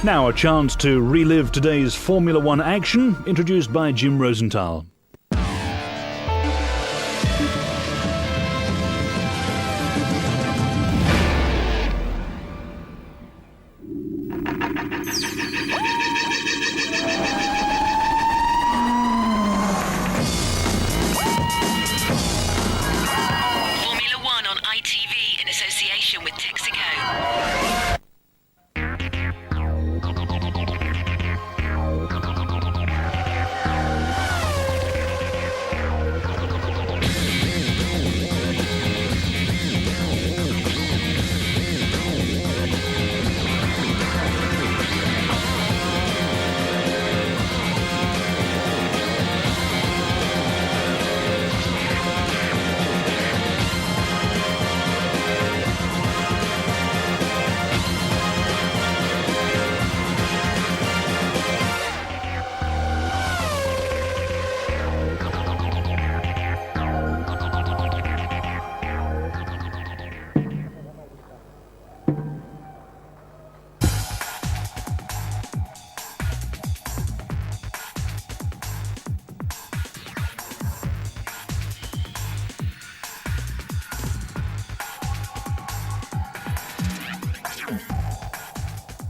Now a chance to relive today's Formula One action, introduced by Jim Rosenthal. Formula One on ITV in association with Texaco.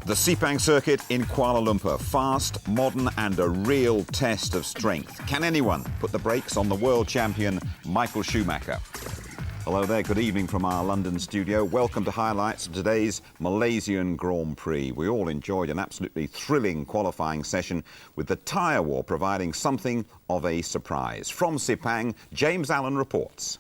The Sepang circuit in Kuala Lumpur, fast, modern and a real test of strength. Can anyone put the brakes on the world champion Michael Schumacher? Hello there, good evening from our London studio. Welcome to highlights of today's Malaysian Grand Prix. We all enjoyed an absolutely thrilling qualifying session with the tyre war providing something of a surprise. From Sepang, James Allen reports.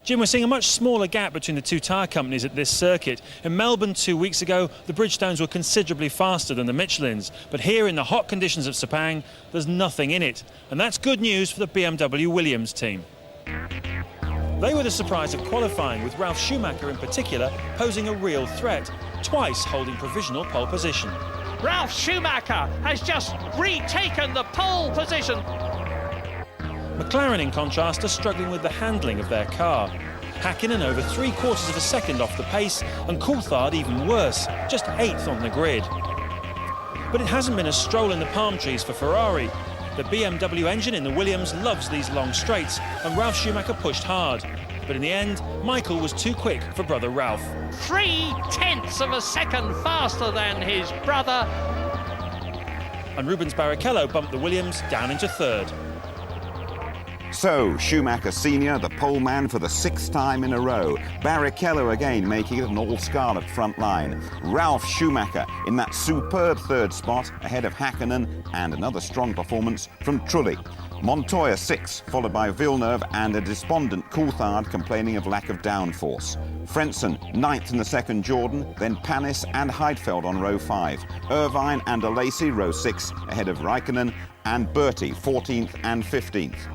Jim, we're seeing a much smaller gap between the two tyre companies at this circuit. In Melbourne 2 weeks ago, the Bridgestones were considerably faster than the Michelins. But here in the hot conditions of Sepang, there's nothing in it. And that's good news for the BMW Williams team. They were the surprise of qualifying, with Ralf Schumacher in particular posing a real threat, twice holding provisional pole position. Ralf Schumacher has just retaken the pole position. McLaren, in contrast, are struggling with the handling of their car. Hakkinen over 3/4 of a second off the pace, and Coulthard even worse, just 8th on the grid. But it hasn't been a stroll in the palm trees for Ferrari. The BMW engine in the Williams loves these long straights, and Ralf Schumacher pushed hard. But in the end, Michael was too quick for brother Ralf. 3/10 of a second faster than his brother. And Rubens Barrichello bumped the Williams down into third. So, Schumacher Sr., the pole man for the 6th time in a row. Barrichello again making it an all-scarlet front line. Ralf Schumacher in that superb third spot ahead of Hakkinen, and another strong performance from Trulli. Montoya 6th, followed by Villeneuve and a despondent Coulthard complaining of lack of downforce. Frentzen 9th in the second Jordan, then Panis and Heidfeld on row 5. Irvine and Alesi row 6 ahead of Raikkonen, and Bertie 14th and 15th.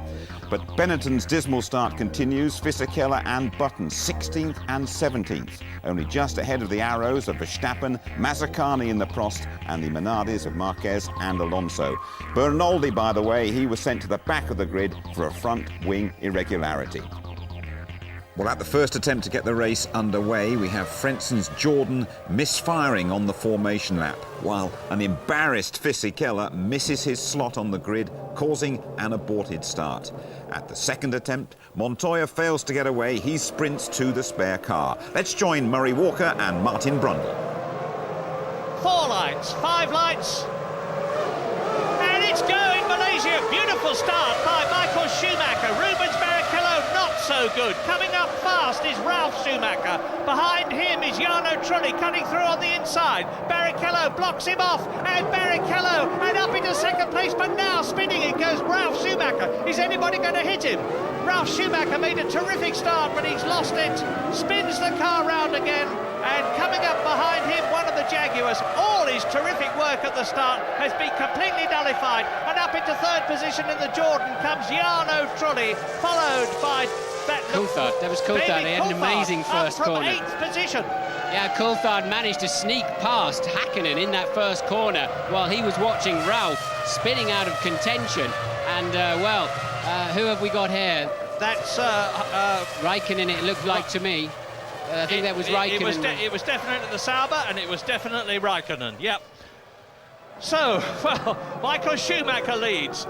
But Benetton's dismal start continues. Fisichella and Button 16th and 17th, only just ahead of the arrows of Verstappen, Mazzacani in the Prost, and the Minardis of Marquez and Alonso. Bernaldi, by the way, he was sent to the back of the grid for a front wing irregularity. Well, at the first attempt to get the race underway, we have Frentzen's Jordan misfiring on the formation lap, while an embarrassed Fisichella misses his slot on the grid, causing an aborted start. At the second attempt, Montoya fails to get away. He sprints to the spare car. Let's join Murray Walker and Martin Brundle. 4 lights, 5 lights. And it's going, Malaysia. Beautiful start by Michael Schumacher. Rubens Barrichello not so good. Coming up fast is Ralf Schumacher. Behind him is Jarno Trulli cutting through on the inside. Barrichello blocks him off, and Barrichello and up into second place, but now spinning it goes Ralf Schumacher. Is anybody going to hit him? Ralf Schumacher made a terrific start, but he's lost it. Spins the car round again, and coming up behind him, one of the Jaguars. All his terrific work at the start has been completely nullified, and up into third position in the Jordan comes Jarno Trulli, followed by Coulthard. That was Coulthard. He had an amazing first corner. 8th position. Yeah, Coulthard managed to sneak past Hakkinen in that first corner while he was watching Ralf spinning out of contention. And, who have we got here? That's Raikkonen, it looked like to me. I think that was Raikkonen. It was definitely the Sauber, and it was definitely Raikkonen, yep. So, well, Michael Schumacher leads.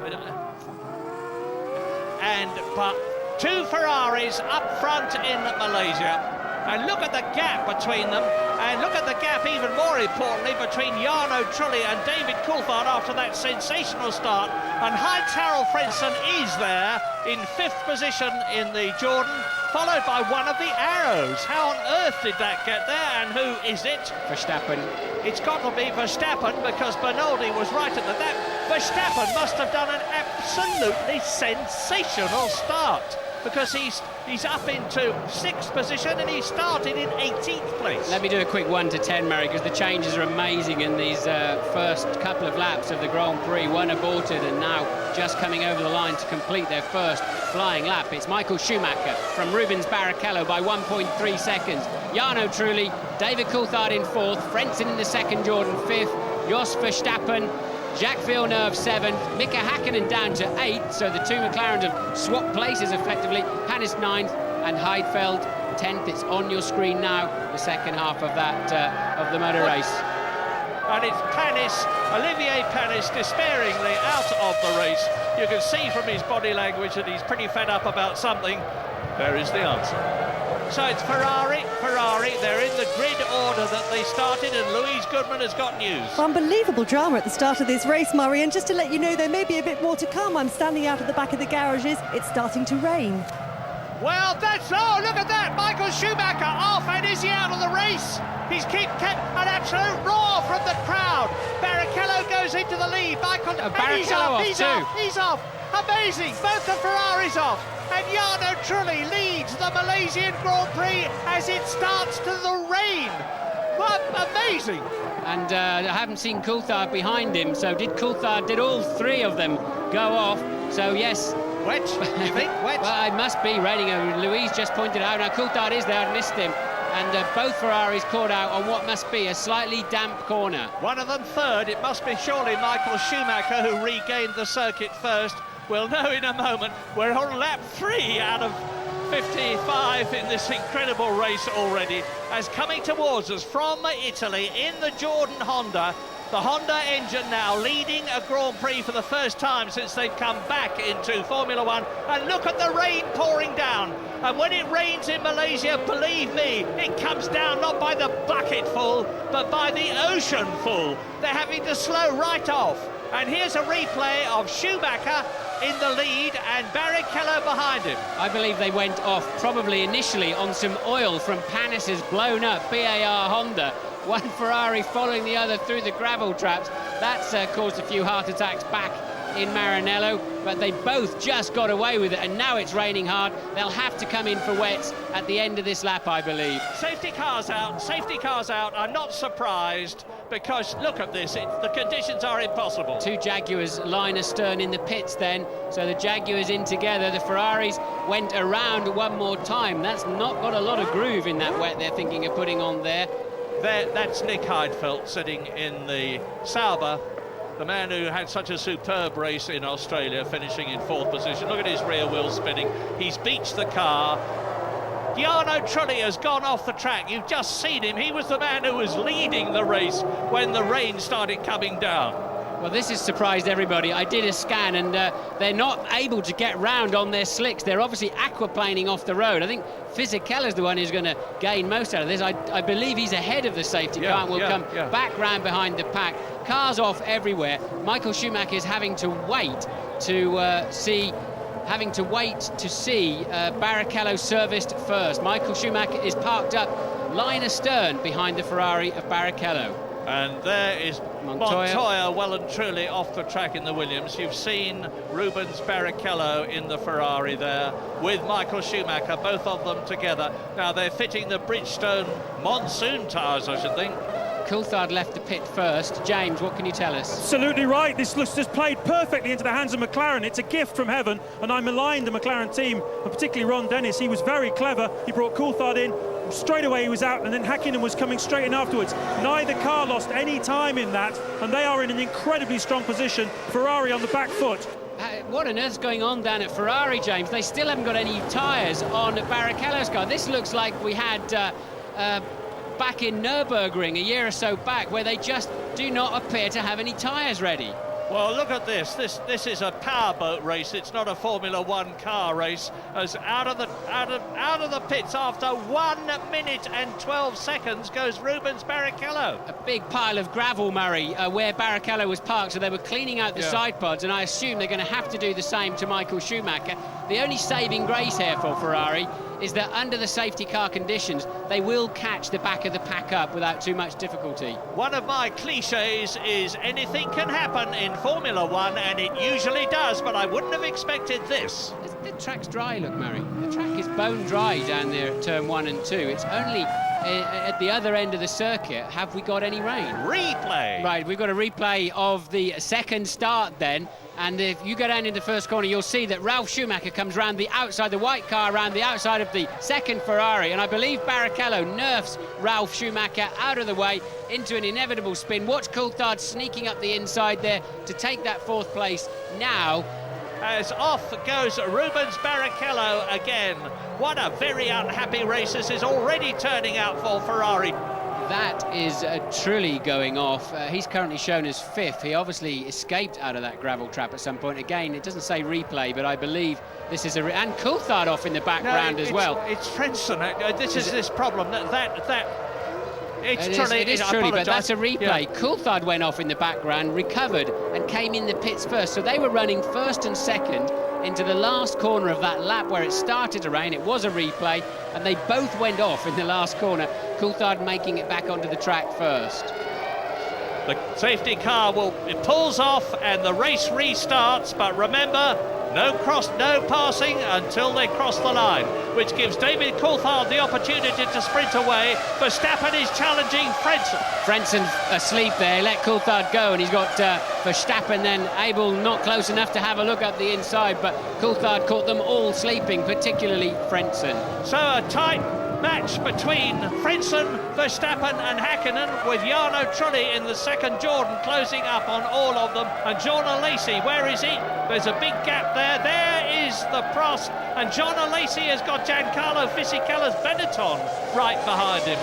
But two Ferraris up front in Malaysia. And look at the gap between them. And look at the gap, even more importantly, between Jarno Trulli and David Coulthard after that sensational start. And Heinz Harald Frentzen is there in 5th position in the Jordan, followed by one of the Arrows. How on earth did that get there, and who is it? Verstappen. It's got to be Verstappen, because Bernoldi was right at the back. Verstappen must have done an absolutely sensational start, because he's up into 6th position and he started in 18th place. Let me do a quick 1 to 10, Mary, because the changes are amazing in these first couple of laps of the Grand Prix. One aborted and now just coming over the line to complete their first flying lap. It's Michael Schumacher from Rubens Barrichello by 1.3 seconds. Jarno Trulli, David Coulthard in 4th, Frentzen in the 2nd, Jordan 5th, Jos Verstappen, Jacques Villeneuve 7th, Mika Hakkinen down to 8th, so the two McLarens have swapped places effectively. Panis 9th and Heidfeld 10th. It's on your screen now, the second half of that of the motor race. And it's Panis, Olivier Panis, despairingly out of the race. You can see from his body language that he's pretty fed up about something. There is the answer. So it's Ferrari, they're in the grid order that they started, and Louise Goodman has got news. Unbelievable drama at the start of this race, Murray, and just to let you know, there may be a bit more to come. I'm standing out at the back of the garages. It's starting to rain. Well, oh, look at that! Michael Schumacher off, and is he out of the race? He's kept an absolute roar from the crowd. Barrichello goes into the lead. He's off. Amazing, both the Ferraris off. And Jarno Trulli leads the Malaysian Grand Prix as it starts to the rain. What amazing! And I haven't seen Coulthard behind him, so did all three of them go off? So yes. Wet, you think? Wet? Well, it must be raining. Louise just pointed out. Now Coulthard is there, I missed him. And both Ferraris caught out on what must be a slightly damp corner. One of them 3rd. It must be surely Michael Schumacher who regained the circuit first. We'll know in a moment. We're on lap 3 out of 55 in this incredible race already. As coming towards us from Italy in the Jordan Honda, the Honda engine now leading a Grand Prix for the first time since they've come back into Formula One. And look at the rain pouring down. And when it rains in Malaysia, believe me, it comes down not by the bucketful, but by the oceanful. They're having to slow right off. And here's a replay of Schumacher in the lead and Barrichello behind him. I believe they went off probably initially on some oil from Panis's blown up BAR Honda. One Ferrari following the other through the gravel traps. That's caused a few heart attacks back in Maranello, but they both just got away with it, and now it's raining hard. They'll have to come in for wets at the end of this lap, I believe. Safety cars out. I'm not surprised, because look at this, the conditions are impossible. Two Jaguars line astern in the pits then, so the Jaguars in together. The Ferraris went around one more time. That's not got a lot of groove in that wet they're thinking of putting on there. That's Nick Heidfeld sitting in the Sauber, the man who had such a superb race in Australia, finishing in 4th position. Look at his rear wheel spinning. He's beached the car. Jarno Trulli has gone off the track. You've just seen him. He was the man who was leading the race when the rain started coming down. Well, this has surprised everybody. I did a scan, and they're not able to get round on their slicks. They're obviously aquaplaning off the road. I think Fisichella's the one who's going to gain most out of this. I believe he's ahead of the safety car and will come back round behind the pack. Cars off everywhere. Michael Schumacher is having to wait to see Barrichello serviced first. Michael Schumacher is parked up line astern behind the Ferrari of Barrichello. And there is Montoya well and truly off the track in the Williams. You've seen Rubens Barrichello in the Ferrari there with Michael Schumacher, both of them together. Now they're fitting the Bridgestone monsoon tyres, I should think. Coulthard left the pit first. James, what can you tell us? Absolutely right. This looks just played perfectly into the hands of McLaren. It's a gift from heaven, and I maligned the McLaren team, and particularly Ron Dennis. He was very clever. He brought Coulthard in. Straight away he was out, and then Hakkinen was coming straight in afterwards. Neither car lost any time in that, and they are in an incredibly strong position. Ferrari on the back foot. What on earth's going on down at Ferrari, James? They still haven't got any tyres on Barrichello's car. This looks like we had back in Nürburgring a year or so back, where they just do not appear to have any tyres ready. Well, look at this. This is a powerboat race. It's not a Formula One car race. As out of the pits after 1 minute and 12 seconds goes Rubens Barrichello. A big pile of gravel, Murray, where Barrichello was parked, so they were cleaning out the side pods, and I assume they're going to have to do the same to Michael Schumacher. The only saving grace here for Ferrari is that under the safety car conditions, they will catch the back of the pack up without too much difficulty. One of my cliches is anything can happen in Formula One, and it usually does, but I wouldn't have expected this. The track's dry, look, Murray. The track is bone dry down there at turn 1 and 2. It's only at the other end of the circuit have we got any rain. Replay. Right, we've got a replay of the second start then. And if you go down into the first corner, you'll see that Ralf Schumacher comes round the outside, the white car around the outside of the second Ferrari. And I believe Barrichello nerfs Ralf Schumacher out of the way into an inevitable spin. Watch Coulthard sneaking up the inside there to take that 4th place now. As off goes Rubens Barrichello again. What a very unhappy race this is already turning out for Ferrari. That is truly going off. He's currently shown as 5th. He obviously escaped out of that gravel trap at some point. Again, it doesn't say replay, but I believe this is and Coulthard off in the background as well. It's Frentzen. This is this problem It is truly, but that's a replay. Yeah. Coulthard went off in the background, recovered, and came in the pits first. So they were running 1st and 2nd into the last corner of that lap where it started to rain. It was a replay, and they both went off in the last corner. Coulthard making it back onto the track first. The safety car it pulls off and the race restarts, but remember, no passing until they cross the line, which gives David Coulthard the opportunity to sprint away. Verstappen is challenging Frentzen. Frentzen asleep there, let Coulthard go, and he's got Verstappen then able, not close enough to have a look up the inside, but Coulthard caught them all sleeping, particularly Frentzen. So a tight match between Frentzen, Verstappen and Hakkinen, with Jarno Trulli in the second Jordan closing up on all of them. And John Lacey, where is he? There's a big gap there. There is the Prost, and John Lacey has got Giancarlo Fisichella's Benetton right behind him.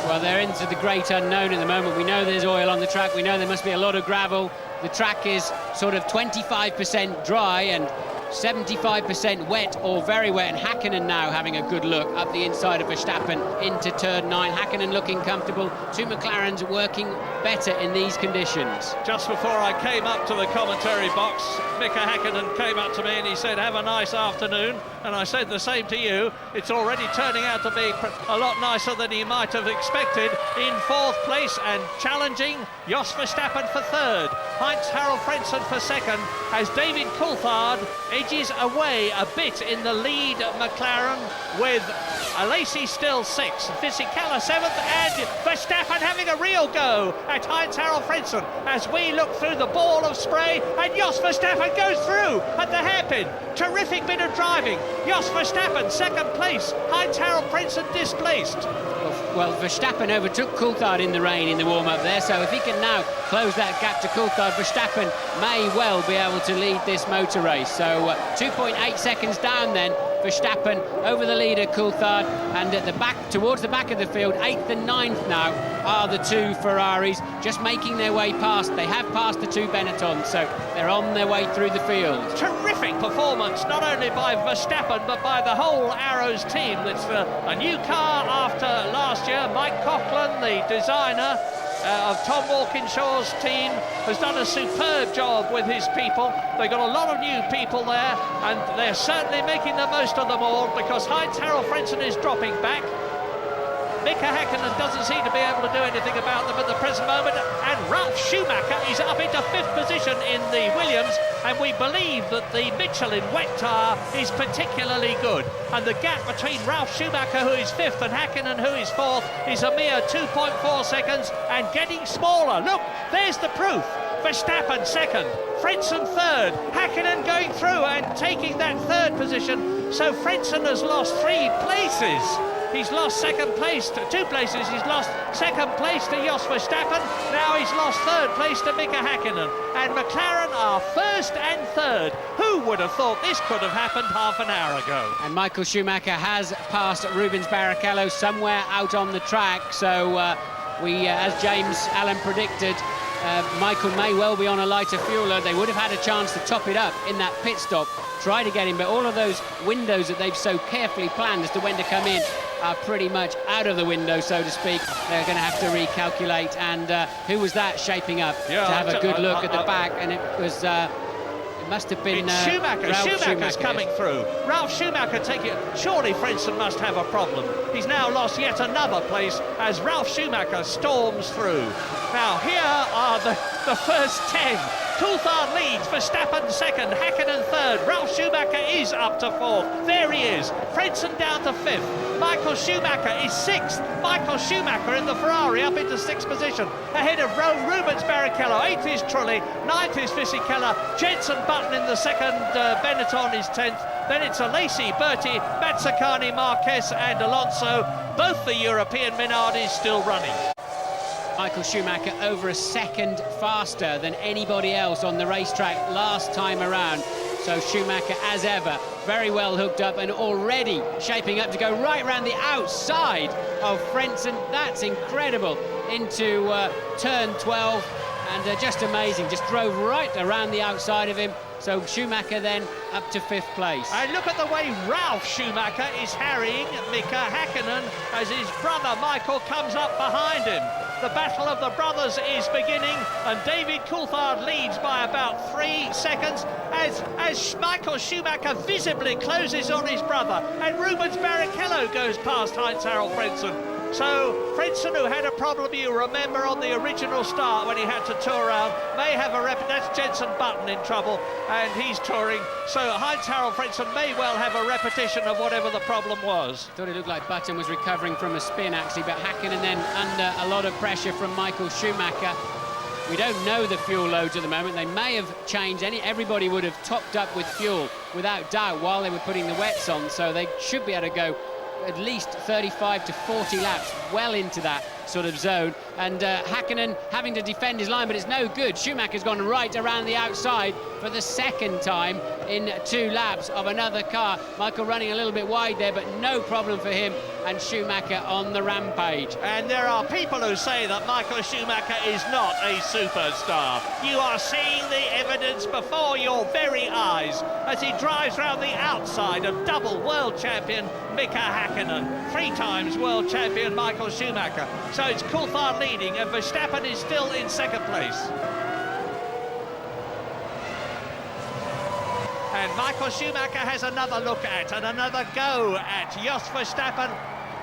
Well, they're into the great unknown at the moment. We know there's oil on the track. We know there must be a lot of gravel. The track is sort of 25% dry and 75% wet or very wet, and Hakkinen now having a good look up the inside of Verstappen into turn 9. Hakkinen looking comfortable. 2 McLarens working better in these conditions. Just before I came up to the commentary box, Mika Hakkinen came up to me and he said, "Have a nice afternoon." And I said the same to you. It's already turning out to be a lot nicer than he might have expected. In 4th place and challenging Jos Verstappen for 3rd. Heinz-Harald Frentzen for 2nd, as David Coulthard edges away a bit in the lead McLaren, with Lacey still 6th, Fisichella 7th, and Verstappen having a real go at Heinz-Harald Frentzen as we look through the ball of spray, and Jos Verstappen goes through at the hairpin. Terrific bit of driving. Jos Verstappen 2nd place, Heinz-Harald Frentzen displaced. Well, Verstappen overtook Coulthard in the rain in the warm-up there, so if he can now close that gap to Coulthard, Verstappen may well be able to lead this motor race. So 2.8 seconds down then, Verstappen over the leader Coulthard, and at the back, towards the back of the field, 8th and 9th now are the 2 Ferraris, just making their way past. They have passed the 2 Benettons, so they're on their way through the field. Terrific performance, not only by Verstappen, but by the whole Arrows team. It's a new car after last year. Mike Coughlin, the designer of Tom Walkinshaw's team, has done a superb job with his people. They've got a lot of new people there, and they're certainly making the most of them all, because Heinz-Harald Frentzen is dropping back. Mika Hakkinen doesn't seem to be able to do anything about them at the present moment, and Ralf Schumacher is up into 5th position in the Williams, and we believe that the Michelin wet tyre is particularly good. And the gap between Ralf Schumacher, who is 5th, and Hakkinen, who is 4th, is a mere 2.4 seconds, and getting smaller. Look, there's the proof. Verstappen 2nd, Frentzen 3rd, Hakkinen going through and taking that 3rd position. So Frentzen has lost 3 places. He's lost second place to 2 places. He's lost second place to Jos Verstappen. Now he's lost third place to Mika Häkkinen. And McLaren are first and third. Who would have thought this could have happened half an hour ago? And Michael Schumacher has passed Rubens Barrichello somewhere out on the track. So as James Allen predicted, Michael may well be on a lighter fuel load. They would have had a chance to top it up in that pit stop, try to get him, but all of those windows that they've so carefully planned as to when to come in are pretty much out of the window, so to speak. They're going to have to recalculate. And who was that shaping up to have a good look at the back? And it was... it must have been it's Schumacher. Schumacher's coming through. Ralf Schumacher taking it. Surely Frentzen must have a problem. He's now lost yet another place as Ralf Schumacher storms through. Now here are the first 10. Coulthard leads, Verstappen second, Häkkinen third. Ralf Schumacher is up to fourth. There he is. Frentzen down to fifth. Michael Schumacher is sixth. Michael Schumacher in the Ferrari up into sixth position. Ahead of Rubens Barrichello. Eighth is Trulli. Ninth is Fisichella. Jenson Button in the second. Benetton is 10th. Then it's Alesi, Berti, Mazzacani, Marquez and Alonso. Both the European Minardi still running. Michael Schumacher over a second faster than anybody else on the racetrack last time around. So Schumacher, as ever, very well hooked up and already shaping up to go right around the outside of Frentzen. That's incredible. Into turn 12, and just amazing. Just drove right around the outside of him. So Schumacher then up to fifth place. And look at the way Ralf Schumacher is harrying Mika Häkkinen as his brother Michael comes up behind him. The battle of the brothers is beginning, and David Coulthard leads by about 3 seconds as Michael Schumacher visibly closes on his brother, and Rubens Barrichello goes past Heinz-Harald Frentzen. So Frentzen, who had a problem, you remember, on the original start when he had to tour around, may have that's Jenson Button in trouble, and he's touring. So Heinz-Harald Frentzen may well have a repetition of whatever the problem was. Thought it looked like Button was recovering from a spin, actually, but Häkkinen then under a lot of pressure from Michael Schumacher. We don't know the fuel loads at the moment. They may have changed. Everybody would have topped up with fuel, without doubt, while they were putting the wets on, so they should be able to go at least 35 to 40 laps, well into that sort of zone. And Häkkinen having to defend his line, but it's no good. Schumacher's gone right around the outside for the second time in 2 laps of another car. Michael running a little bit wide there, but no problem for him, and Schumacher on the rampage. And there are people who say that Michael Schumacher is not a superstar. You are seeing the evidence before your very eyes as he drives round the outside of double world champion Mika Häkkinen, 3 times world champion Michael Schumacher. So it's Coulthard leading, and Verstappen is still in second place. And Michael Schumacher has another look at and another go at Jos Verstappen,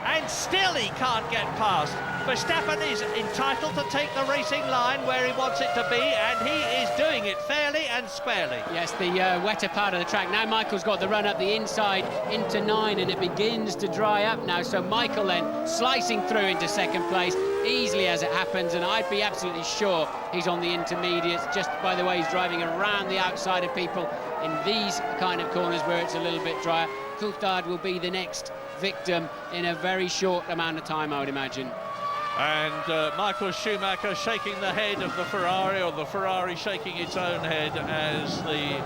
and still he can't get past. Verstappen is entitled to take the racing line where he wants it to be, and he is doing it fairly and squarely. Yes, the wetter part of the track. Now Michael's got the run up the inside into 9, and it begins to dry up now. So Michael then slicing through into second place, easily as it happens, and I'd be absolutely sure he's on the intermediates just by the way he's driving around the outside of people in these kind of corners where it's a little bit drier. Coulthard will be the next victim in a very short amount of time, I would imagine. And Michael Schumacher shaking the head of the Ferrari, or the Ferrari shaking its own head, as the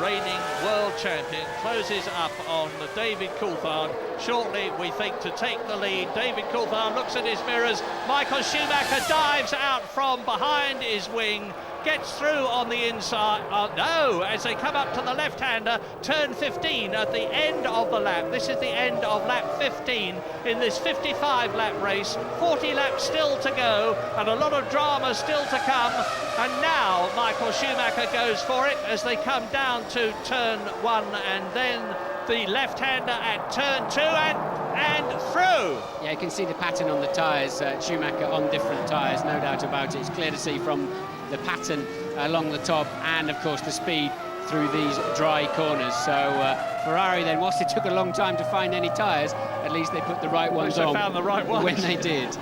reigning world champion closes up on David Coulthard. Shortly, we think, to take the lead. David Coulthard looks at his mirrors. Michael Schumacher dives out from behind his wing, gets through on the inside. No, as they come up to the left-hander, turn 15 at the end of the lap. This is the end of lap 15 in this 55-lap race. 40 laps still to go, and a lot of drama still to come. And now Michael Schumacher goes for it as they come down to turn 1, and then the left-hander at turn 2 and through. Yeah, you can see the pattern on the tyres. Schumacher on different tyres, no doubt about it. It's clear to see from the pattern along the top, and of course the speed through these dry corners. So Ferrari then, whilst it took a long time to find any tyres, at least they put the right ones on. They found the right ones when they did.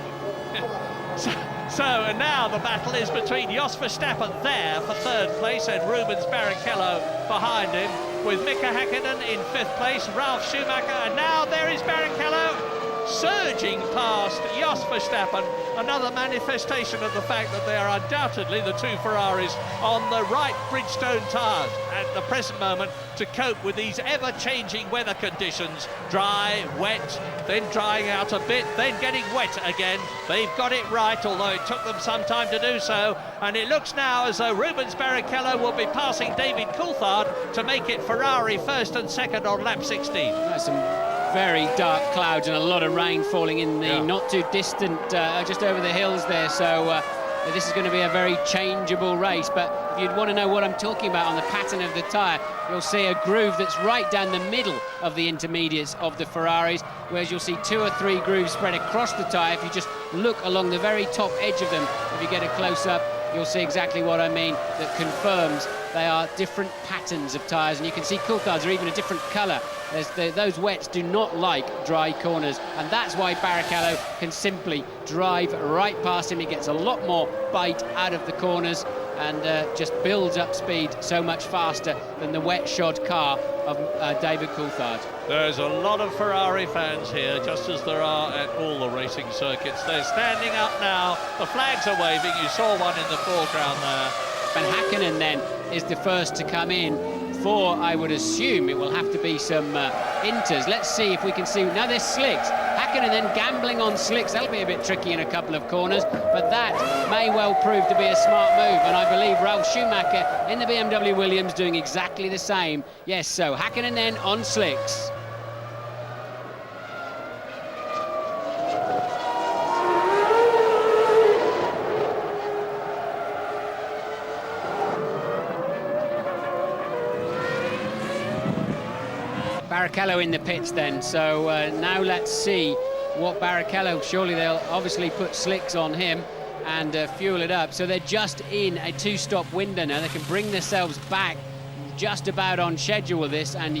So and now the battle is between Jos Verstappen there for third place and Rubens Barrichello behind him, with Mika Häkkinen in fifth place, Ralf Schumacher, and now there is Barrichello surging past Jos Verstappen, another manifestation of the fact that they are undoubtedly the two Ferraris on the right Bridgestone tyres at the present moment to cope with these ever-changing weather conditions. Dry, wet, then drying out a bit, then getting wet again. They've got it right, although it took them some time to do so, and it looks now as though Rubens Barrichello will be passing David Coulthard to make it Ferrari first and second on lap 16. That's some very dark clouds and a lot of rain falling in the not too distant, just over the hills there, so this is going to be a very changeable race. But if you'd want to know what I'm talking about on the pattern of the tyre, you'll see a groove that's right down the middle of the intermediates of the Ferraris, whereas you'll see 2 or 3 grooves spread across the tyre. If you just look along the very top edge of them, if you get a close-up, you'll see exactly what I mean. That confirms they are different patterns of tyres, and you can see Coulthard's are even a different colour. Those wets do not like dry corners, and that's why Barrichello can simply drive right past him. He gets a lot more bite out of the corners and just builds up speed so much faster than the wet-shod car of David Coulthard. There's a lot of Ferrari fans here, just as there are at all the racing circuits. They're standing up now, the flags are waving, you saw one in the foreground there. Van Hakkinen then is the first to come in for, I would assume, it will have to be some inters. Let's see if we can see. Now there's slicks. Hakkinen then gambling on slicks. That'll be a bit tricky in a couple of corners, but that may well prove to be a smart move, and I believe Ralf Schumacher in the BMW Williams doing exactly the same. Yes, so Hakkinen then on slicks. Barrichello in the pits then, so now let's see what Barrichello, surely they'll obviously put slicks on him and fuel it up, so they're just in a 2-stop window now. They can bring themselves back just about on schedule with this, and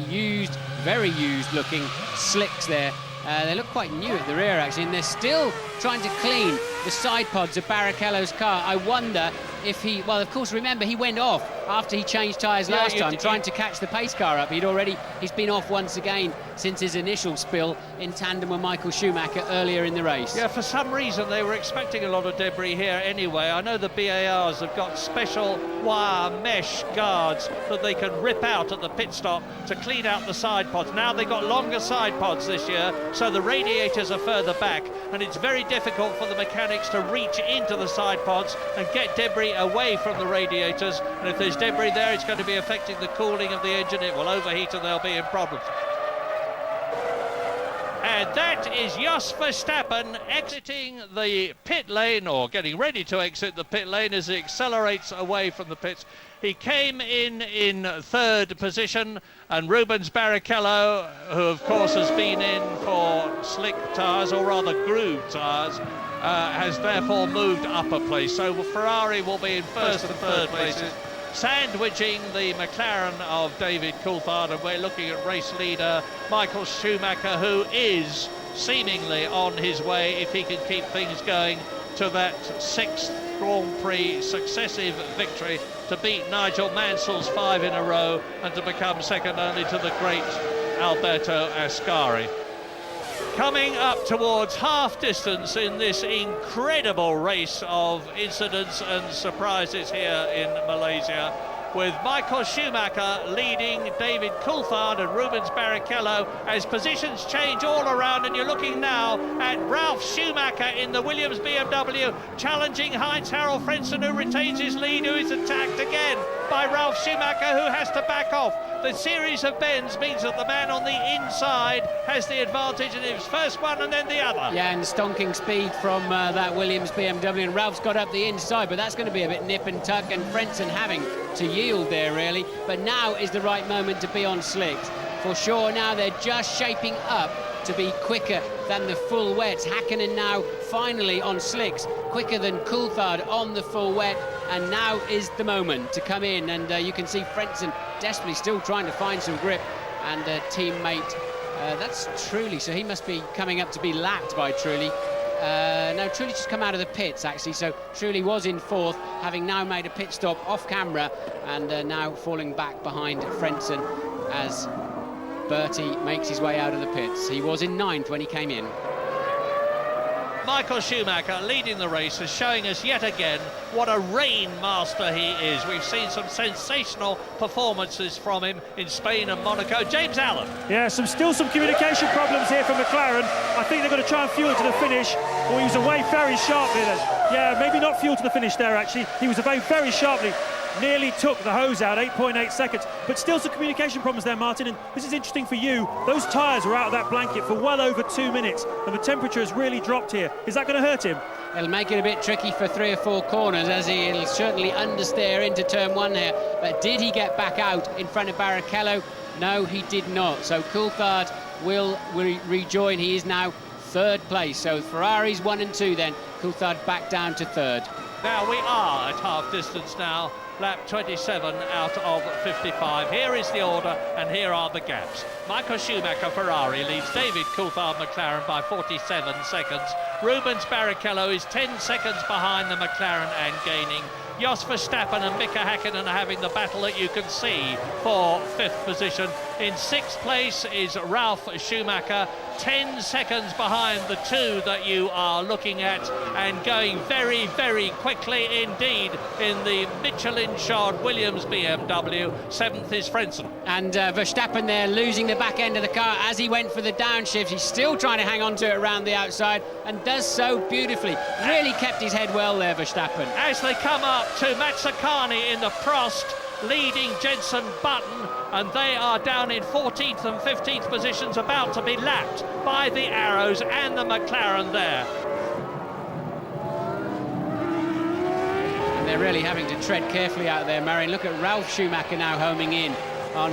very used looking slicks there. They look quite new at the rear actually, and they're still trying to clean the side pods of Barrichello's car. I wonder if he, well, of course, remember he went off after he changed tyres last time, trying to catch the pace car up. He's been off once again since his initial spill in tandem with Michael Schumacher earlier in the race. Yeah, for some reason they were expecting a lot of debris here anyway. I know the BARs have got special wire mesh guards that they can rip out at the pit stop to clean out the side pods. Now they've got longer side pods this year, so the radiators are further back, and it's very difficult for the mechanics to reach into the side pods and get debris away from the radiators, and if there's debris there, it's going to be affecting the cooling of the engine. It will overheat and they'll be in problems. And that is Jos Verstappen exiting the pit lane, or getting ready to exit the pit lane as he accelerates away from the pits. He came in third position, and Rubens Barrichello, who of course has been in for slick tyres, or rather grooved tyres, has therefore moved up a place. So Ferrari will be in first and third places, sandwiching the McLaren of David Coulthard, and we're looking at race leader Michael Schumacher, who is seemingly on his way, if he can keep things going, to that 6th Grand Prix successive victory, to beat Nigel Mansell's 5 in a row and to become second only to the great Alberto Ascari. Coming up towards half distance in this incredible race of incidents and surprises here in Malaysia, with Michael Schumacher leading David Coulthard and Rubens Barrichello as positions change all around, and you're looking now at Ralf Schumacher in the Williams BMW challenging Heinz-Harald Frentzen, who retains his lead, who is attacked again by Ralf Schumacher, who has to back off. The series of bends means that the man on the inside has the advantage, and it's first one and then the other. Yeah, and stonking speed from that Williams BMW, and Ralph's got up the inside, but that's going to be a bit nip and tuck, and Frentzen having to yield there really. But now is the right moment to be on slicks. For sure, now they're just shaping up to be quicker than the full wets. Hakkinen now finally on slicks, quicker than Coulthard on the full wet, and now is the moment to come in, and you can see Frentzen desperately still trying to find some grip, and teammate, that's Trulli, so he must be coming up to be lapped by Trulli. No, Trulli just come out of the pits actually, so Trulli was in 4th, having now made a pit stop off camera, and now falling back behind Frentzen as Bertie makes his way out of the pits. He was in 9th when he came in. Michael Schumacher leading the race is showing us yet again what a rain master he is. We've seen some sensational performances from him in Spain and Monaco. James Allen. Yeah, still some communication problems here for McLaren. I think they're going to try and fuel to the finish. Well, he was away very sharply then. Yeah, maybe not fuel to the finish there, actually. He was away very sharply. Nearly took the hose out, 8.8 seconds. But still some communication problems there, Martin. And this is interesting for you. Those tyres were out of that blanket for well over 2 minutes. And the temperature has really dropped here. Is that going to hurt him? It'll make it a bit tricky for 3 or 4 corners, as he'll certainly understeer into turn 1 here. But did he get back out in front of Barrichello? No, he did not. So Coulthard will rejoin. He is now 3rd place. So Ferrari's 1 and 2 then. Coulthard back down to 3rd. Now we are at half distance now. Lap 27 out of 55. Here is the order and here are the gaps. Michael Schumacher, Ferrari, leads David Coulthard, McLaren by 47 seconds. Rubens Barrichello is 10 seconds behind the McLaren and gaining. Jos Verstappen and Mika Häkkinen are having the battle that you can see for 5th position. In 6th place is Ralf Schumacher, 10 seconds behind the 2 that you are looking at, and going very, very quickly indeed in the Michelin-shod Williams BMW. 7th is Frentzen. And Verstappen there losing the back end of the car as he went for the downshift. He's still trying to hang on to it around the outside and does so beautifully. Really kept his head well there, Verstappen. As they come up to Mazzacani in the Prost, leading Jenson Button, and they are down in 14th and 15th positions, about to be lapped by the Arrows and the McLaren there. And they're really having to tread carefully out there, Marion. Look at Ralf Schumacher now homing in.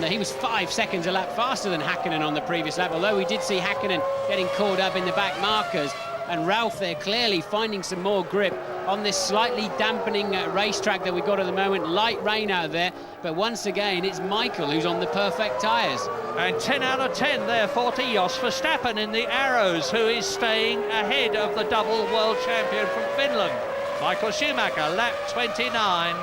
He was 5 seconds a lap faster than Häkkinen on the previous lap, although we did see Häkkinen getting caught up in the back markers. And Ralf there clearly finding some more grip on this slightly dampening racetrack that we've got at the moment. Light rain out there, but once again it's Michael who's on the perfect tyres. And 10 out of 10 therefore to Jos Verstappen in the Arrows, who is staying ahead of the double world champion from Finland. Michael Schumacher, lap 29.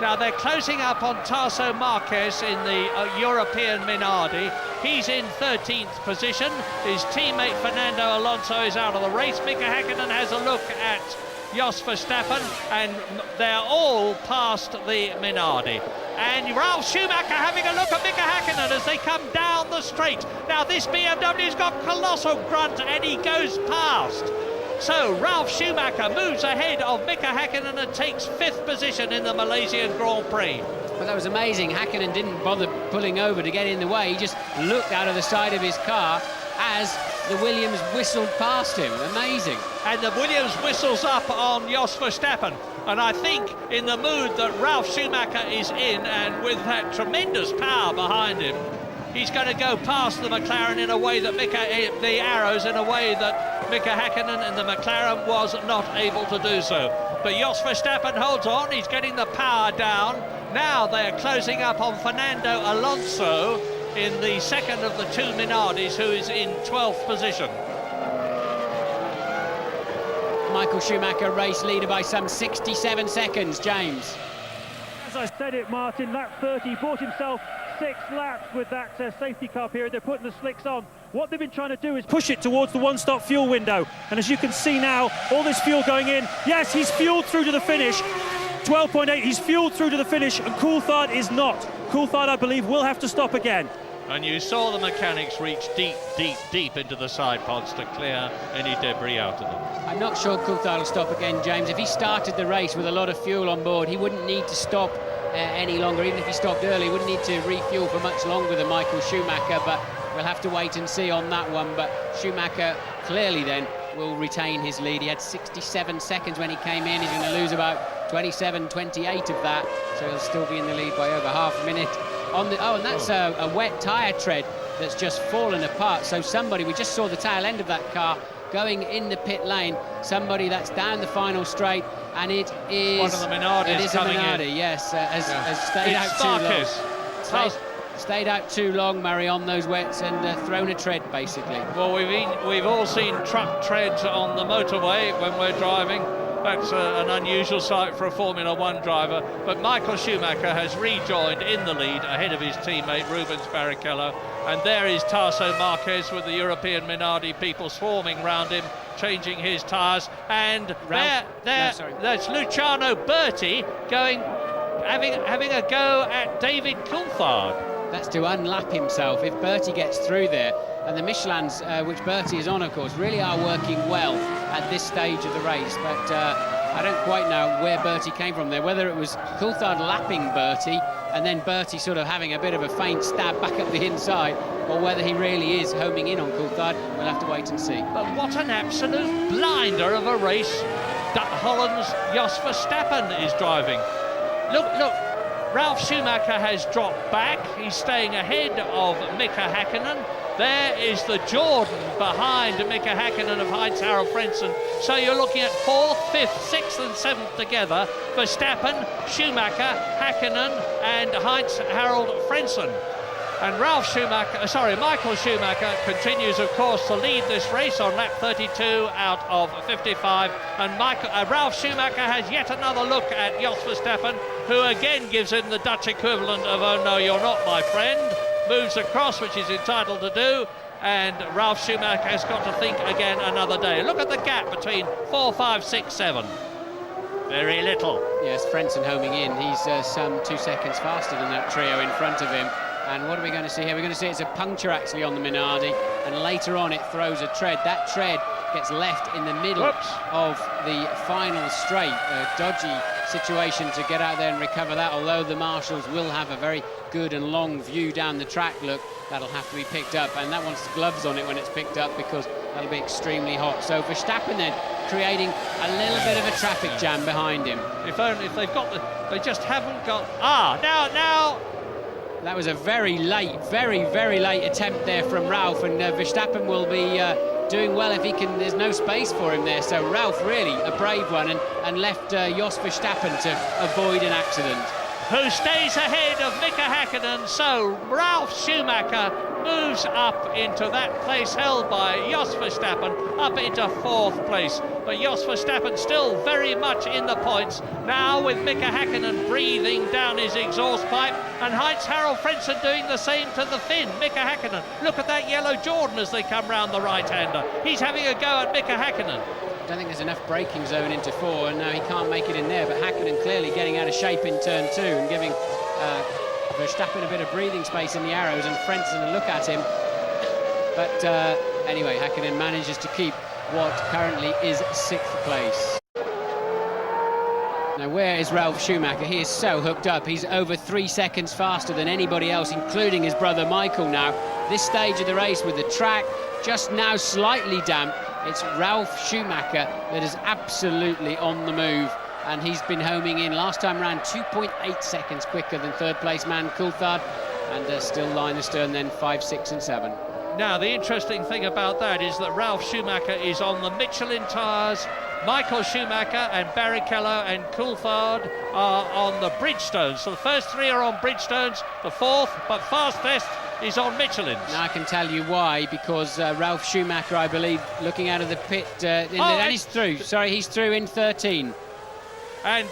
Now they're closing up on Tarso Marquez in the European Minardi. He's in 13th position. His teammate Fernando Alonso is out of the race. Mika Häkkinen has a look at Jos Verstappen, and they're all past the Minardi. And Ralf Schumacher having a look at Mika Häkkinen as they come down the straight. Now this BMW's got colossal grunt and he goes past. So Ralf Schumacher moves ahead of Mika Häkkinen and takes 5th position in the Malaysian Grand Prix. Well, that was amazing. Häkkinen didn't bother pulling over to get in the way. He just looked out of the side of his car as the Williams whistled past him. Amazing. And the Williams whistles up on Jos Verstappen. And I think in the mood that Ralf Schumacher is in, and with that tremendous power behind him, he's going to go past the McLaren in a way that the Arrows in a way that Mika Häkkinen and the McLaren was not able to do so. But Jos Verstappen holds on, he's getting the power down. Now they're closing up on Fernando Alonso in the second of the 2 Minardis, who is in 12th position. Michael Schumacher race leader by some 67 seconds, James. As I said it, Martin, lap 30, bought himself 6 laps with that safety car period. They're putting the slicks on. What they've been trying to do is push it towards the one-stop fuel window. And as you can see now, all this fuel going in. Yes, he's fueled through to the finish. 12.8, he's fueled through to the finish, and Coulthard is not. Coulthard, I believe, will have to stop again. And you saw the mechanics reach deep, deep, deep into the side pods to clear any debris out of them. I'm not sure Coulthard will stop again, James. If he started the race with a lot of fuel on board, he wouldn't need to stop any longer. Even if he stopped early, he wouldn't need to refuel for much longer than Michael Schumacher, but we'll have to wait and see on that one. But Schumacher clearly then will retain his lead. He had 67 seconds when he came in. He's going to lose about 27, 28 of that, so he'll still be in the lead by over half a minute. And that's a wet tyre tread that's just fallen apart. So somebody, we just saw the tail end of that car going in the pit lane, somebody that's down the final straight, and it is one of the Minardis. It is coming a Minardi, in. yes, has stayed it's out too long. Stayed out too long, Murray, on those wets and thrown a tread, basically. Well, we've all seen truck treads on the motorway when we're driving. That's an unusual sight for a Formula One driver. But Michael Schumacher has rejoined in the lead ahead of his teammate Rubens Barrichello. And there is Tarso Marquez with the European Minardi people swarming round him, changing his tyres. And there's Luciano Berti having a go at David Coulthard. That's to unlap himself if Berti gets through there. And the Michelins, which Berti is on, of course, really are working well at this stage of the race. But I don't quite know where Berti came from there, whether it was Coulthard lapping Berti and then Berti sort of having a bit of a faint stab back up the inside, or whether he really is homing in on Coulthard. We'll have to wait and see. But what an absolute blinder of a race Holland's Jos Verstappen is driving. Look, Ralf Schumacher has dropped back. He's staying ahead of Mika Häkkinen. There is the Jordan behind Mika Häkkinen of Heinz-Harald Frentzen. So you're looking at 4th, 5th, 6th and 7th together. Verstappen, Schumacher, Häkkinen and Heinz-Harald Frentzen. And Michael Schumacher continues, of course, to lead this race on lap 32 out of 55. And Ralf Schumacher has yet another look at Jos Verstappen, who again gives him the Dutch equivalent of, "Oh no, you're not my friend." Moves across, which he's entitled to do. And Ralf Schumacher has got to think again another day. Look at the gap between 4, 5, 6, 7. Very little. Yes, Frentzen homing in. He's some 2 seconds faster than that trio in front of him. And what are we going to see here? We're going to see it's a puncture actually on the Minardi, and later on it throws a tread. That tread gets left in the middle of the final straight. A dodgy situation to get out there and recover that, although the marshals will have a very good and long view down the track. Look, that'll have to be picked up, and that wants gloves on it when it's picked up, because that'll be extremely hot. So Verstappen then creating a little bit of a traffic jam behind him. If they've got they just haven't got. Now. That was a very very late attempt there from Ralf, and Verstappen will be doing well if he can. There's no space for him there, so Ralf really a brave one and left Jos Verstappen to avoid an accident. Who stays ahead of Mika Häkkinen, so Ralf Schumacher moves up into that place held by Jos Verstappen, up into 4th place. But Jos Verstappen still very much in the points, now with Mika Häkkinen breathing down his exhaust pipe, and Heinz-Harald Frentzen doing the same to the Finn, Mika Häkkinen. Look at that yellow Jordan as they come round the right-hander. He's having a go at Mika Häkkinen. I don't think there's enough braking zone into 4, and now he can't make it in there, but Häkkinen clearly getting out of shape in turn 2 and giving Verstappen a bit of breathing space in the arrows, and Frentzen a look at him. But anyway, Häkkinen manages to keep what currently is 6th place. Now, where is Ralf Schumacher? He is so hooked up. He's over 3 seconds faster than anybody else, including his brother Michael now. This stage of the race with the track just now slightly damp, it's Ralf Schumacher that is absolutely on the move, and he's been homing in last time round 2.8 seconds quicker than 3rd place man Coulthard, and still line astern then 5, 6 and 7. Now, the interesting thing about that is that Ralf Schumacher is on the Michelin tyres. Michael Schumacher and Barrichello and Coulthard are on the Bridgestones. So the first 3 are on Bridgestones, the 4th, but fastest, is on Michelin's. Now I can tell you why, because Ralf Schumacher, I believe, looking out of the pit, and he's through. Sorry, he's through in 13. And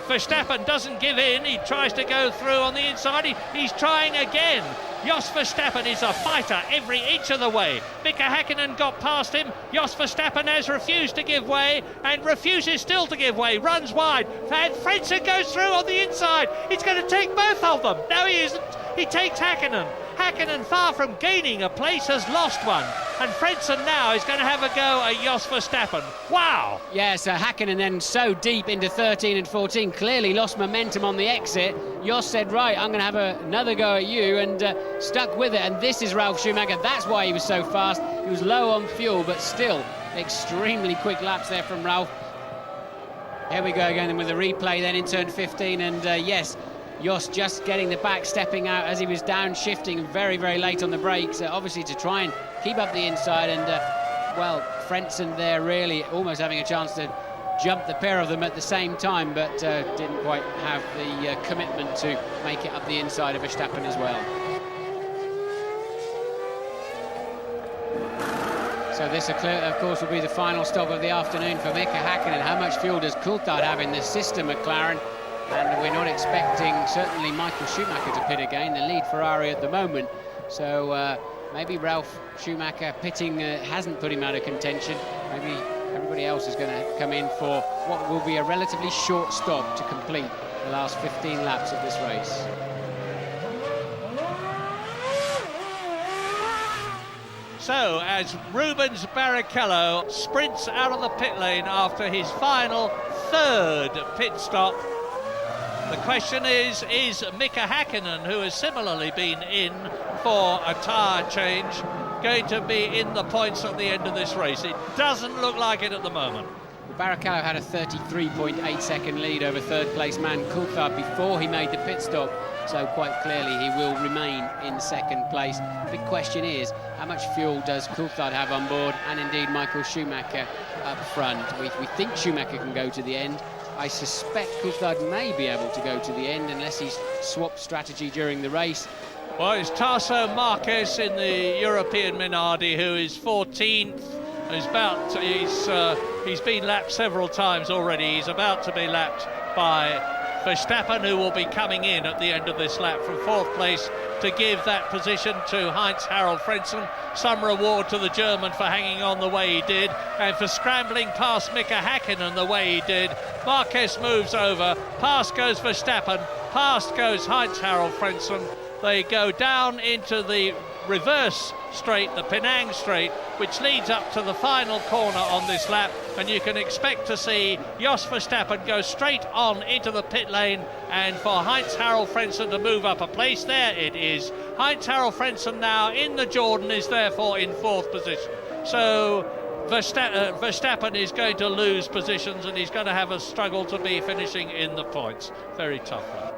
Verstappen doesn't give in. He tries to go through on the inside. He's trying again. Jos Verstappen is a fighter every inch of the way. Mika Häkkinen got past him. Jos Verstappen has refused to give way and refuses still to give way. Runs wide. And Frentzen goes through on the inside. He's going to take both of them. No, he isn't. He takes Häkkinen. Häkkinen, far from gaining a place, has lost one. And Frentzen now is going to have a go at Jos Verstappen. Wow! Yes, Häkkinen then so deep into 13 and 14, clearly lost momentum on the exit. Jos said, right, I'm going to have another go at you, and stuck with it. And this is Ralf Schumacher. That's why he was so fast. He was low on fuel, but still extremely quick laps there from Ralf. Here we go again with a replay then in turn 15, and yes, Jos just getting the back, stepping out as he was downshifting very, very late on the brakes, obviously to try and keep up the inside, and well, Frentzen there really almost having a chance to jump the pair of them at the same time, but didn't quite have the commitment to make it up the inside of Verstappen as well. So this, of course, will be the final stop of the afternoon for Mika Häkkinen. How much fuel does Coulthard have in the system, McLaren? And we're not expecting, certainly, Michael Schumacher to pit again, the lead Ferrari at the moment. So maybe Ralf Schumacher pitting hasn't put him out of contention. Maybe everybody else is going to come in for what will be a relatively short stop to complete the last 15 laps of this race. So, as Rubens Barrichello sprints out of the pit lane after his final third pit stop, the question is Mika Häkkinen, who has similarly been in for a tyre change, going to be in the points at the end of this race? It doesn't look like it at the moment. Barrichello had a 33.8 second lead over third place man Coulthard before he made the pit stop, so quite clearly he will remain in second place. The big question is, how much fuel does Coulthard have on board, and indeed Michael Schumacher up front? We think Schumacher can go to the end. I suspect Coulthard may be able to go to the end unless he's swapped strategy during the race. Well, it's Tasso Marquez in the European Minardi, who is 14th. He's been lapped several times already. He's about to be lapped by Verstappen, who will be coming in at the end of this lap from fourth place to give that position to Heinz-Harald Frentzen. Some reward to the German for hanging on the way he did, and for scrambling past Mika Häkkinen the way he did. Marquez moves over, past goes Verstappen, past goes Heinz-Harald Frentzen. They go down into the reverse straight, the Penang straight, which leads up to the final corner on this lap, and you can expect to see Jos Verstappen go straight on into the pit lane, and for Heinz-Harald Frentzen to move up a place. There it is. Heinz-Harald Frentzen now in the Jordan is therefore in fourth position. So Verstappen is going to lose positions, and he's going to have a struggle to be finishing in the points. Very tough one.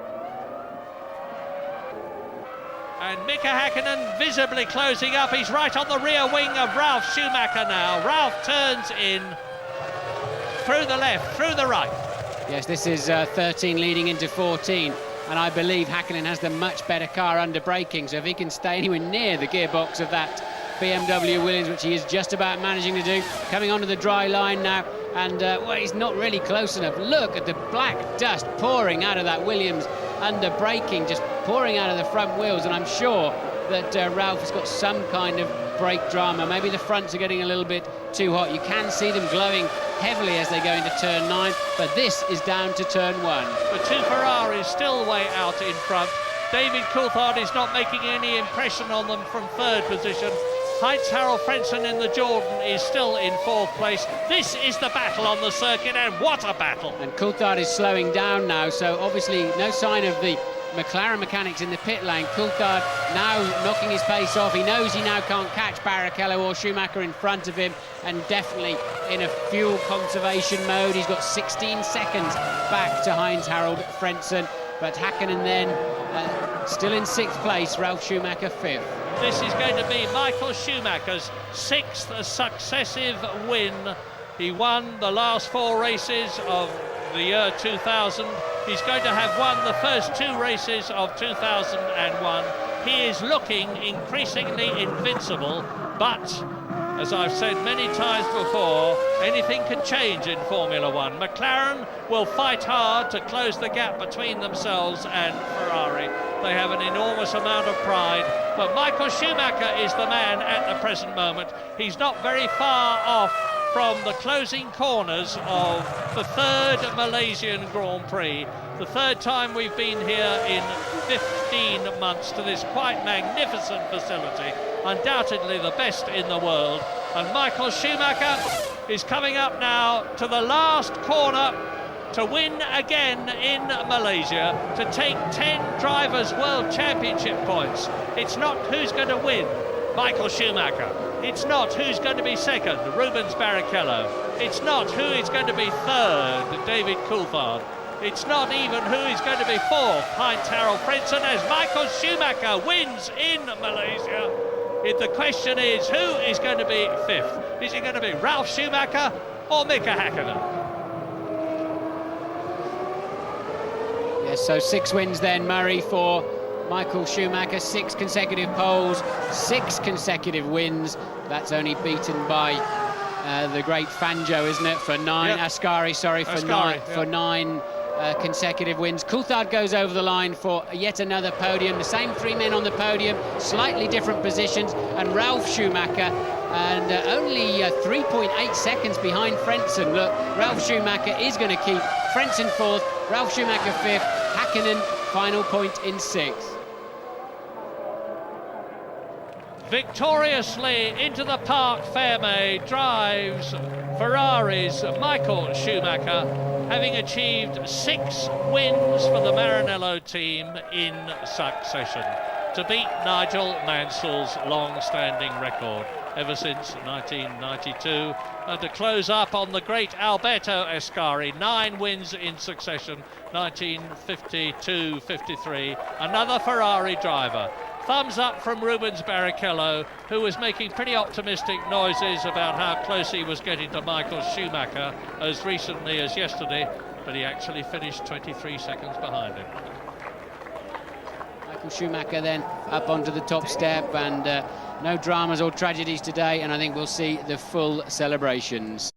And Mika Häkkinen visibly closing up. He's right on the rear wing of Ralf Schumacher now. Ralf turns in through the left, through the right. Yes, this is 13 leading into 14. And I believe Häkkinen has the much better car under braking. So if he can stay anywhere near the gearbox of that BMW Williams, which he is just about managing to do, coming onto the dry line now. And, well, he's not really close enough. Look at the black dust pouring out of that Williams under braking, just pouring out of the front wheels, and I'm sure that Ralf has got some kind of brake drama. Maybe the fronts are getting a little bit too hot. You can see them glowing heavily as they go into turn 9, but this is down to turn 1. The two Ferraris still way out in front. David Coulthard is not making any impression on them from third position. Heinz-Harald Frentzen in the Jordan is still in fourth place. This is the battle on the circuit, and what a battle! And Coulthard is slowing down now, so obviously no sign of the McLaren mechanics in the pit lane. Coulthard now knocking his pace off. He knows he now can't catch Barrichello or Schumacher in front of him, and definitely in a fuel conservation mode. He's got 16 seconds back to Heinz-Harald Frentzen, but Häkkinen then still in sixth place, Ralf Schumacher fifth. This is going to be Michael Schumacher's sixth successive win. He won the last 4 races of the year 2000. He's going to have won the first 2 races of 2001. He is looking increasingly invincible, but as I've said many times before, anything can change in Formula One. McLaren will fight hard to close the gap between themselves and Ferrari. They have an enormous amount of pride, but Michael Schumacher is the man at the present moment. He's not very far off from the closing corners of the third Malaysian Grand Prix. The third time we've been here in 15 months to this quite magnificent facility, undoubtedly the best in the world. And Michael Schumacher is coming up now to the last corner to win again in Malaysia, to take 10 Drivers' World Championship points. It's not who's going to win, Michael Schumacher. It's not who's going to be second, Rubens Barrichello. It's not who is going to be third, David Coulthard. It's not even who is going to be fourth, Heinz-Harald Frentzen, as Michael Schumacher wins in Malaysia. The question is, who is going to be fifth? Is it going to be Ralf Schumacher or Mika Häkkinen? Yes, so 6 wins then, Murray, for Michael Schumacher, 6 consecutive poles, 6 consecutive wins. That's only beaten by the great Fangio, isn't it? For 9, Yep. Ascari, sorry, for Ascari, 9, for 9 consecutive wins. Coulthard goes over the line for yet another podium. The same 3 men on the podium, slightly different positions, and Ralf Schumacher, and only 3.8 seconds behind Frentzen. Look, Ralf Schumacher is going to keep Frentzen 4th, Ralf Schumacher 5th, Häkkinen final point in 6th. Victoriously into the Parc Fermé drives Ferrari's Michael Schumacher, having achieved 6 wins for the Maranello team in succession, to beat Nigel Mansell's long-standing record ever since 1992, and to close up on the great Alberto Ascari, 9 wins in succession, 1952-53, another Ferrari driver. Thumbs up from Rubens Barrichello, who was making pretty optimistic noises about how close he was getting to Michael Schumacher as recently as yesterday, but he actually finished 23 seconds behind him. Michael Schumacher then up onto the top step, and no dramas or tragedies today, and I think we'll see the full celebrations.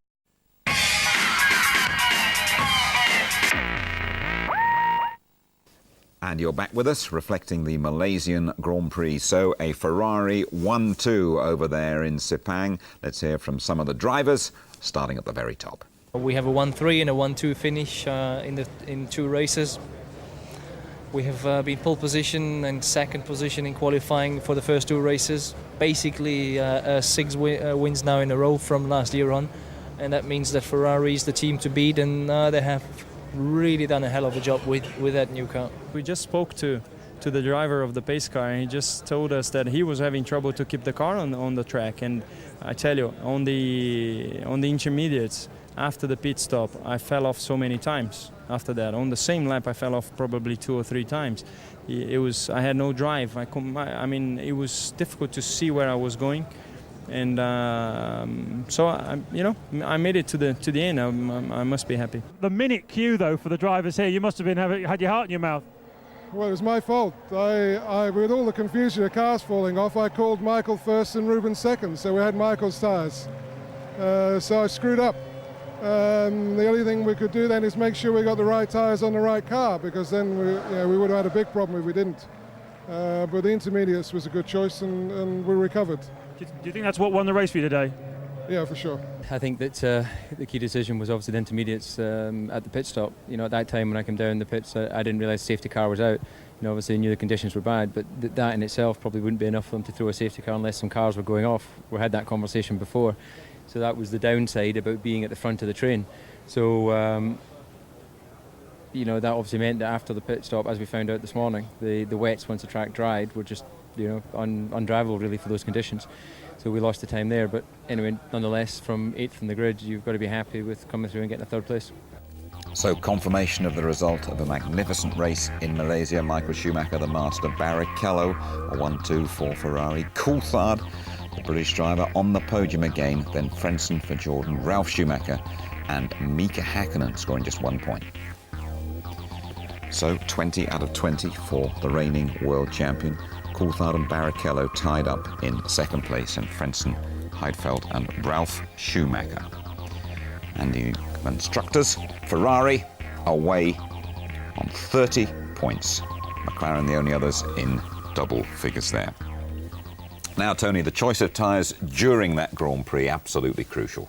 And you're back with us, reflecting the Malaysian Grand Prix. So a Ferrari 1-2 over there in Sepang. Let's hear from some of the drivers, starting at the very top. We have a 1-3 and a 1-2 finish in 2 races. We have been pole position and second position in qualifying for the first 2 races. Basically 6 wins now in a row from last year on, and that means that Ferrari is the team to beat, and they have really done a hell of a job with that new car. We just spoke to the driver of the pace car, and he just told us that he was having trouble to keep the car on the track. And I tell you, on the intermediates, after the pit stop, I fell off so many times. After that, on the same lap, I fell off probably 2 or 3 times. I had no drive. I mean, it was difficult to see where I was going. And so I made it to the end. I must be happy. The minute queue, though, for the drivers here, you must have had your heart in your mouth. Well, it was my fault. I with all the confusion of cars falling off, I called Michael first and Ruben second, so we had Michael's tyres. So I screwed up. The only thing we could do then is make sure we got the right tyres on the right car, because then we would have had a big problem if we didn't. But the intermediates was a good choice, and we recovered. Do you think that's what won the race for you today? Yeah, for sure. I think that the key decision was obviously the intermediates at the pit stop. You know, at that time when I came down the pits, I didn't realise the safety car was out. You know, obviously I knew the conditions were bad, but that in itself probably wouldn't be enough for them to throw a safety car unless some cars were going off. We had that conversation before. So that was the downside about being at the front of the train. So, that obviously meant that after the pit stop, as we found out this morning, the wets, once the track dried, were just, undrivable really for those conditions. So we lost the time there. But anyway, nonetheless, from 8th in the grid, you've got to be happy with coming through and getting a 3rd place. So confirmation of the result of a magnificent race in Malaysia. Michael Schumacher, the master. Barrichello, a 1-2 for Ferrari. Coulthard, the British driver, on the podium again. Then Frentzen for Jordan, Ralf Schumacher and Mika Häkkinen scoring just 1 point. So 20 out of 20 for the reigning world champion. Coulthard and Barrichello tied up in 2nd place, and Frentzen, Heidfeld and Ralf Schumacher. And the constructors, Ferrari away on 30 points. McLaren the only others in double figures there. Now, Tony, the choice of tyres during that Grand Prix, absolutely crucial.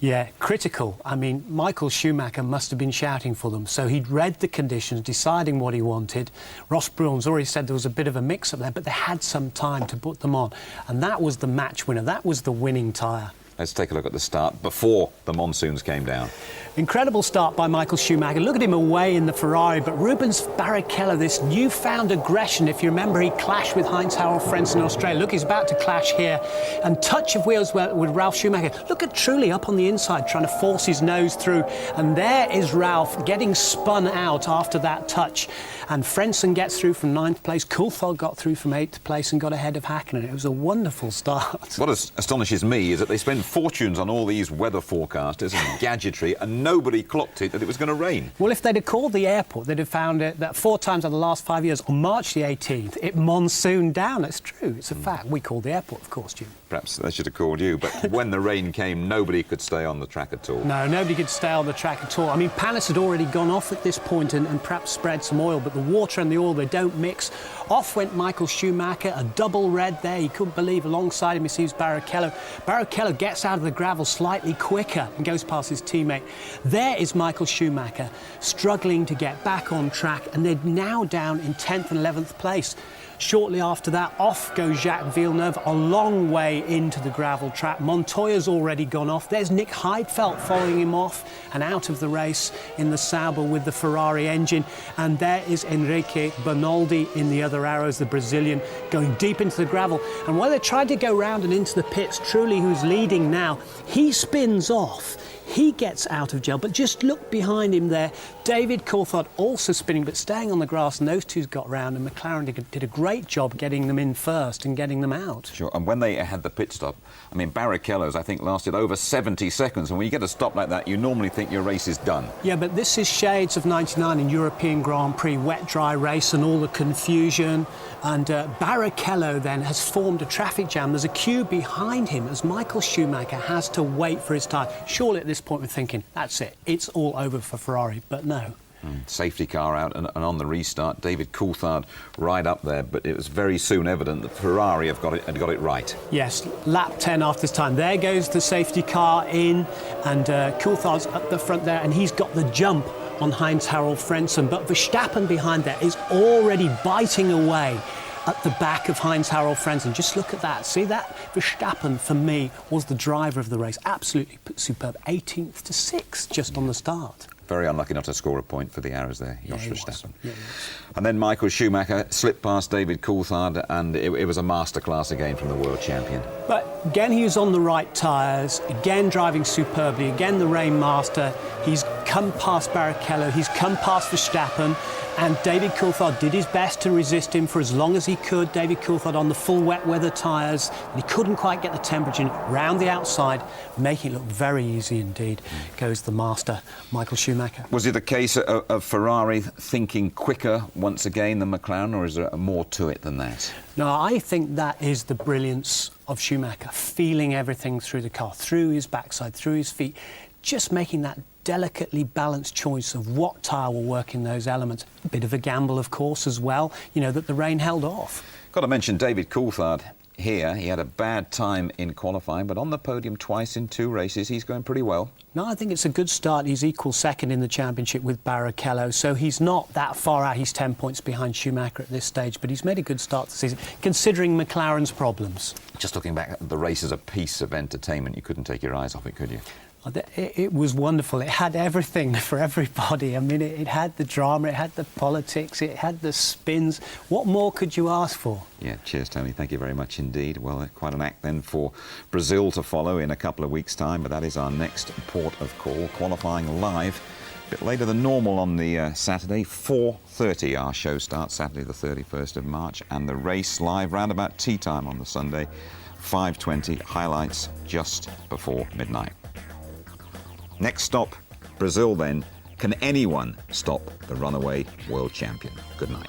Yeah, critical. I mean, Michael Schumacher must have been shouting for them. So he'd read the conditions, deciding what he wanted. Ross Brawn's already said there was a bit of a mix-up there, but they had some time to put them on. And that was the match winner. That was the winning tyre. Let's take a look at the start before the monsoons came down. Incredible start by Michael Schumacher. Look at him away in the Ferrari, but Rubens Barrichello, this newfound aggression. If you remember, he clashed with Heinz-Harald Frentzen in Australia. Look, he's about to clash here. And touch of wheels with Ralf Schumacher. Look at Trulli up on the inside, trying to force his nose through. And there is Ralf getting spun out after that touch. And Frentzen gets through from 9th place. Coulthard got through from 8th place and got ahead of Häkkinen. It was a wonderful start. What astonishes me is that they spent fortunes on all these weather forecasters and gadgetry, and nobody clocked it that it was going to rain. Well, if they'd have called the airport, they'd have found it that 4 times over the last 5 years, on March the 18th, it monsooned down. It's true. It's a fact. We called the airport, of course, Jim. Perhaps they should have called you, but when the rain came, nobody could stay on the track at all. No, nobody could stay on the track at all. I mean, Panis had already gone off at this point and perhaps spread some oil, but the water and the oil, they don't mix. Off went Michael Schumacher, a double red there. He couldn't believe. Alongside him, he sees Barrichello. Barrichello gets out of the gravel slightly quicker and goes past his teammate. There is Michael Schumacher, struggling to get back on track, and they're now down in 10th and 11th place. Shortly after that, off goes Jacques Villeneuve, a long way into the gravel track. Montoya's already gone off. There's Nick Heidfeld following him off and out of the race in the Sauber with the Ferrari engine. And there is Enrique Bernaldi in the other arrows, the Brazilian, going deep into the gravel. And while they tried to go round and into the pits, Trulli, who's leading now, he spins off. He gets out of jail, but just look behind him there. David Coulthard also spinning, but staying on the grass, and those two's got round, and McLaren did a great job getting them in first and getting them out. Sure, and when they had the pit stop, I mean, Barrichello's, I think, lasted over 70 seconds, and when you get a stop like that, you normally think your race is done. Yeah, but this is shades of 99 in European Grand Prix, wet-dry race and all the confusion, and Barrichello then has formed a traffic jam. There's a queue behind him as Michael Schumacher has to wait for his time. Surely at this point we're thinking, that's it, it's all over for Ferrari, but no. Safety car out and on the restart, David Coulthard right up there, but it was very soon evident that Ferrari had got it right. Yes, lap 10 after this time. There goes the safety car in, and Coulthard's at the front there, and he's got the jump on Heinz-Harald Frentzen, but Verstappen behind there is already biting away at the back of Heinz-Harald Frentzen. Just look at that. See that? Verstappen, for me, was the driver of the race. Absolutely superb. 18th to 6th just on the start. Very unlucky not to score a point for the arrows there, Jos Verstappen. Yeah, and then Michael Schumacher slipped past David Coulthard, and it was a masterclass again from the world champion. But again, he was on the right tyres, again driving superbly, again the rain master. He's come past Barrichello, he's come past Verstappen, and David Coulthard did his best to resist him for as long as he could. David Coulthard on the full wet weather tyres, and he couldn't quite get the temperature round the outside, making it look very easy indeed. Goes the master, Michael Schumacher. Was it a case of Ferrari thinking quicker once again than McLaren, or is there more to it than that? No, I think that is the brilliance of Schumacher, feeling everything through the car, through his backside, through his feet, just making that delicately balanced choice of what tyre will work in those elements. A bit of a gamble, of course, as well, you know, that the rain held off. Got to mention David Coulthard here. He had a bad time in qualifying, but on the podium twice in 2 races, he's going pretty well. No, I think it's a good start. He's equal second in the championship with Barrichello, so he's not that far out. He's 10 points behind Schumacher at this stage, but he's made a good start to the season, considering McLaren's problems. Just looking back at the race as a piece of entertainment, you couldn't take your eyes off it, could you? It was wonderful. It had everything for everybody. I mean, it had the drama, it had the politics, it had the spins. What more could you ask for? Yeah, cheers, Tony. Thank you very much indeed. Well, quite an act then for Brazil to follow in a couple of weeks' time, but that is our next port of call, qualifying live. A bit later than normal on the Saturday, 4:30 our show starts, Saturday the 31st of March, and the race live round about tea time on the Sunday, 5:20, highlights just before midnight. Next stop, Brazil then. Can anyone stop the runaway world champion? Good night.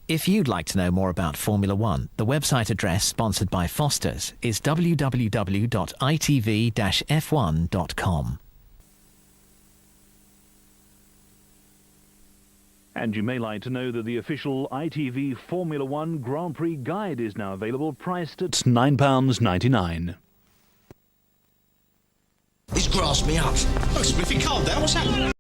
If you'd like to know more about Formula One, the website address sponsored by Foster's is www.itv-f1.com. And you may like to know that the official ITV Formula One Grand Prix guide is now available, priced at £9.99. He's grasped me up. Oh, Spliffy, calm down. What's happening?